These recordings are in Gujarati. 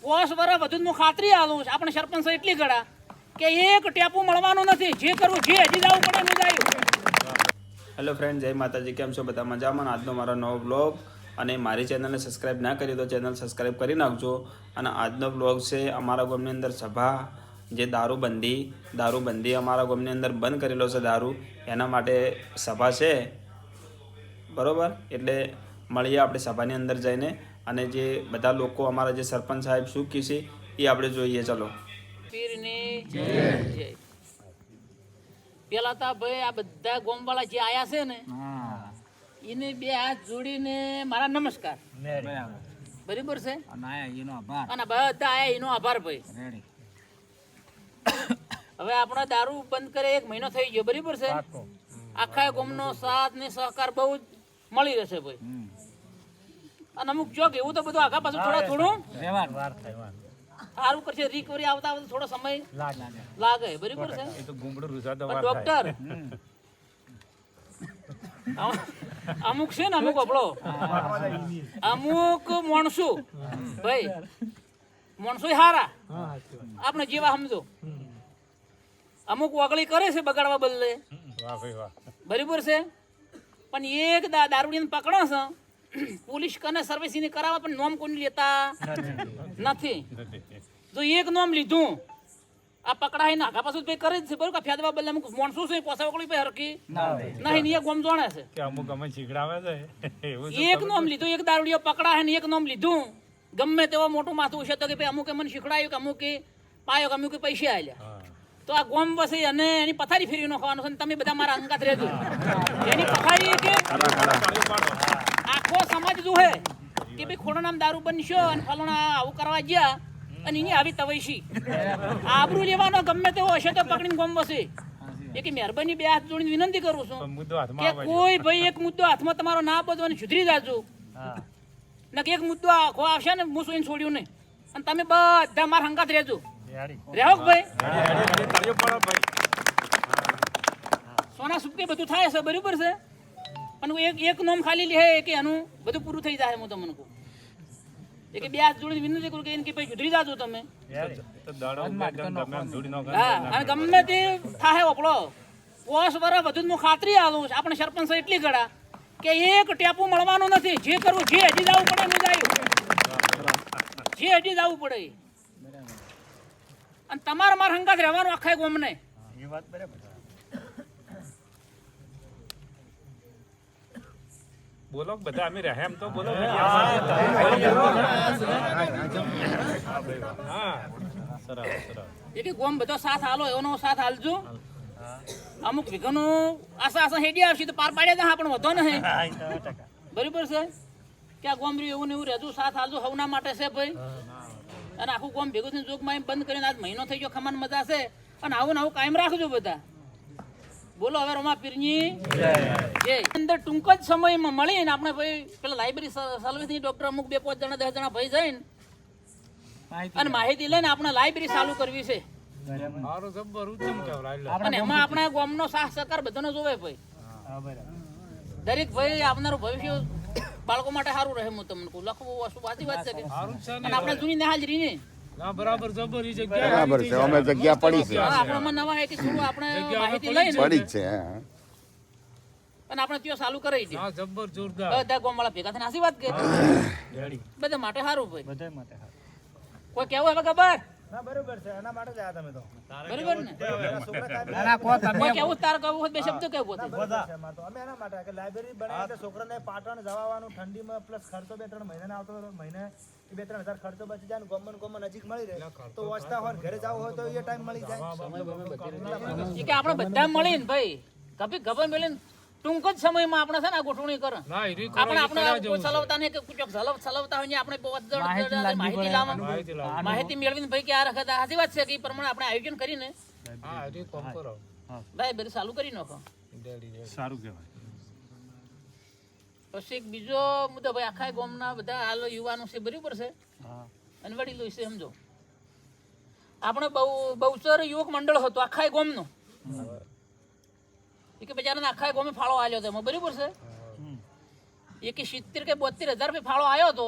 5 વર્ષ વધુ હું ખાતરી આલું છું આપણે સરપંચ એટલી ગળા કે એક ટેપું મળવાનું નથી. જે કરવું જે હજી જવું પડે હું જાય. હેલો ફ્રેન્ડ, જય માતાજી. કેમ છો બધા? મજામાં? આજનો મારો નવો બ્લોગ અને મારી ચેનલને સબસ્ક્રાઈબ ના કરી તો ચેનલ સબસ્ક્રાઈબ કરી નાખજો. અને આજનો બ્લોગ છે અમારા ગામની અંદર સભા, જે દારૂબંધી અમારા ગામની અંદર બંધ કરેલો છે દારૂ, એના માટે સભા છે, બરાબર? એટલે મળીએ આપણે સભાની અંદર જઈને અને જે બધા લોકો અમારા જે સરપંચ સાહેબ શું કહેશે એ આપણે જોઈએ. ચલો. પીરની જય. પેલા તો ભાઈ આ બધા ગોમવાળા જે આયા છે ને એને 2 હાથ જોડીને મારા નમસ્કાર. બરાબર છે. અને બધા આયા એનો આભાર ભાઈ. હવે આપણે દારૂ બંધ કરે 1 મહિનો થઈ ગયો, બરાબર છે. આખા ગામનો સાથ ને સહકાર બહુ જ મળી રહેશે ભાઈ. અને અમુક જોક એવું તો બધું આગા પાછું થોડું સારું કરશે. રિકવરી આવતા થોડો સમય લાગે, બરાબર છે. ડોક્ટર અમુક છે ને, અમુક આપણો અમુક માણસો ભાઈ, માણસો હારા આપણે જેવા સમજો. અમુક વગળી કરે છે બગાડવા બદલે, બરાબર છે. પણ એક દારૂડીને પકડો છે પોલીસ કને સર્વિસિંગ કરાવવા, પણ નોમ કોઈ લેતા નથી. જો એક નોમ લીધું આ પકડાય ને આગા પાછું કરે જ છે, બરોબર? કે ફેદવા બદલે અમુક માણસો છે પોસા વગળી પે હરકી નહીં ને, એક ગોમ જોણે છે કે અમુક અમે શીખડાવે છે. એક નોમ લીધું, એક દારૂડીઓ પકડાય ને એક નોમ લીધું, ગમે તેવો મોટું માથું છે તો કે ભાઈ અમુકે મને શીખડાયું, કે અમુકે પાયો, કે અમુકે પૈસા આલ્યા. તો આ ગોમ વસે અને એની પથારી ફેરી નાખવાનું છે. તમે બધા મારા અંગાત રહેજો. એની પથારી કે આખો સમાજ જોહે કે ભાઈ ખોડો નામ દારૂ બનશો અને ફલોણા આવું કરવા ગયા અને એની આવી તવૈશી આબરૂ લેવાનો ગમે તેવો હશે તો પકડીને ગોમ વસે. એ કે મહેરબાની 2 હાથ જોડીને વિનંતી કરું છું કે કોઈ ભાઈ એક મુદ્દો હાથમાં તમારો ના બધો અને સુધરી જાજો. ને કે એક મુદ્દો આખો આવશે ને હું સુઈને છોડ્યું નહીં, અને તમે બધા મારા અંગાત રહેજો. રહેવો ભાઈ, સોના સુપકે બધું થાય છે, બરાબર છે. પણ એક નોમ ખાલી લે કે એનું બધું પૂરું થઈ જાય. હું તમને કહું કે 2 હાથ જોડીને વિનંતી કરું કે એને કે ભાઈ સુધરી જાજો તમે. હા, અને ગમે તે થાય આપણો 5 વર્ષ વધુ હું ખાતરી આલું છું આપણે સરપંચ એટલી ગળા કે એક ટેપું મળવાનું નથી. જે કરવું જે હજી જવું પડે હું જાય, જે હજી જવું પડે. અને તમારે મારા હંગાત રહેવાનું આખા ગોમને. એ વાત બરાબર. બોલો બધા અમે રહે એમ તો બોલો. એ કે ગોમ બધો સાથ હાલો એનો સાથ હાલજો. અમુક વિઘનો આશા હેડી આવશે તો પાર પાડ્યા તા પણ વધો નહીં, બરાબર છે. કે આ ગોમ રહ્યું એવું ને એવું રહેતું સાથ હાલજો હવના માટે છે ભાઈ. અને આખું ગોમ ભેગું થઈને જોગમાં બંધ કરીને આજ મહિનો થઈ ગયો, ખમાન મજા છે. અને આવું ને આવું કાયમ રાખજો બધા. બોલો હવે રમા પીરની જય. અંદર ટૂંક જ સમયમાં મળીને આપણે ભાઈ પેલા લાઇબ્રેરી સર્વિસની ડોક્ટર અમુક 2-5 જણા 10 જણા ભાઈ જઈને અને માહિતી લઈને આપણે લાઇબ્રેરી ચાલુ કરવી છે. અને એમાં આપણા ગામનો સાથ સહકાર બધાનો જોવે ભાઈ. દરેક ભાઈ આપનારું ભવિષ્ય બાળકો માટે સારું રહે. હું તમને કહું લખવું વસ્તુ સાચી વાત છે કે અને આપણે જૂની હાજરી ને બરાબર છે. અમે જગ્યા પડી છે, આપણામાં નવા કે થોડું આપણે માહિતી લઈને પડી છે અને આપણે ત્યાં ચાલુ કરી દઈએ. જબ્બર જોરદાર. બધા ગામવાળા ભેગા થઈને આશીર્વાદ કે બધા માટે સારું ભાઈ. બધા માટે સારું. કોઈ કેવું હવે ખબર? ના બરોબર છે, એના માટે જ આયા તમે તો. બરોબર ને? ના કો તમે કોઈ કેવું તાર કેવું હોય બે શબ્દ કેવું પોતે. અમે એના માટે કે લાઇબ્રેરી બનાવી તો છોકરાને પાટણ જવાનું ઠંડીમાં પ્લસ ખર્ચો 2-3 મહિનાનો આવતો મહિને 2-3 હજાર ખર્ચો બચી જાય. ગમન નજીક મળી રહે તો વાંચતા હોય ઘરે જવું હોય તો એ ટાઈમ મળી જાય. કે આપણે બધા મળીને ભાઈ કભી ખબર મળીને ટૂંક જ સમયમાં આપણે છે ને ગોઠવણી કરે. આપણે ચલાવતા નહીં કે કુચક ચલાવતા હોય આપણે માહિતી લાવવાનું, માહિતી મેળવીને ભાઈ કે આ રખતા સાચી વાત છે કે એ પ્રમાણે આપણે આયોજન કરીને ભાઈ બધું ચાલુ કરી નાખો. સારું કહેવાય. પછી બીજો મુદ્દો ભાઈ આખા ગામના બધા હાલ યુવાનો છે, બરાબર છે, અને વડીલો છે. સમજો આપણે બહુચર યુવક મંડળ હતો આખા ગામનો. એ કે બજારના આખા ગામે ફાળો આવ્યો હતો, બરાબર છે. એ કે 70 કે 72 હજાર રૂપિયા ફાળો આવ્યો હતો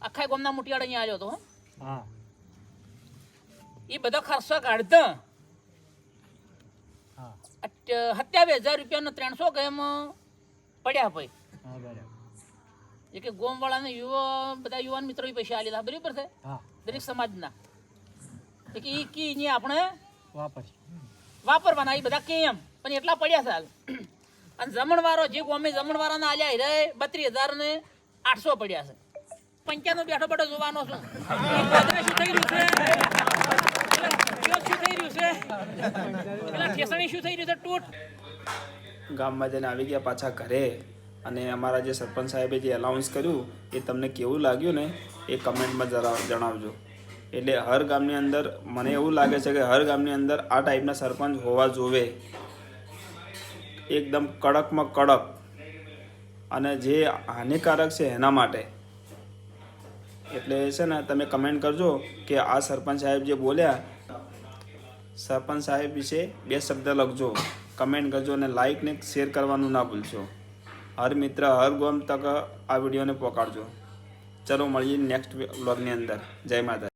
આખા ગામના મુઠિયાળ અહીંયા આવ્યો હતો. એ બધો ખર્ચો કાઢતો 27,000 રૂપિયાનો 300 ગેમ પડ્યા ભાઈ. એ કે ગોમ વાળાને બધા યુવાન મિત્રો પૈસા આલેલા બરાબર છે દરેક સમાજના. એ કે ઈ કી ને આપણે વાપરવાના એ બધા કેમ પણ એટલા પડ્યા છે હાલ. અને જમણવારો જે ગોમે જમણવારાના આલ્યા રે 32,000 ને 800 પડ્યા છે. 95 બેઠો બેઠો જોવાનો છું શું થઈ રહ્યું છે, શું થઈ રહ્યું છે, પેલા ઠેસણી શું થઈ રહ્યું છે ટૂટ. ગામમાં જઈને આવી ગયા પાછા ઘરે અને અમારા જે સરપંચ સાહેબે જે એલાઉન્સ કર્યું એ તમને કેવું લાગ્યું ને એ કમેન્ટમાં જણાવજો. એટલે હર ગામની અંદર મને એવું લાગે છે કે હર ગામની અંદર આ ટાઈપના સરપંચ હોવા જોવે, એકદમ કડકમાં કડક અને જે હાનિકારક છે એના માટે. એટલે છે ને તમે કમેન્ટ કરજો કે આ સરપંચ સાહેબ જે બોલ્યા, સરપંચ સાહેબ વિશે 2 શબ્દ લખજો, કમેન્ટ કરજો અને લાઈક ને શેર કરવાનું ના ભૂલશો. હર મિત્ર હર ગોમ તક આ વિડીયોને પહોંચાડજો. ચલો મળીએ નેક્સ્ટ વ્લોગની અંદર. જય માતા.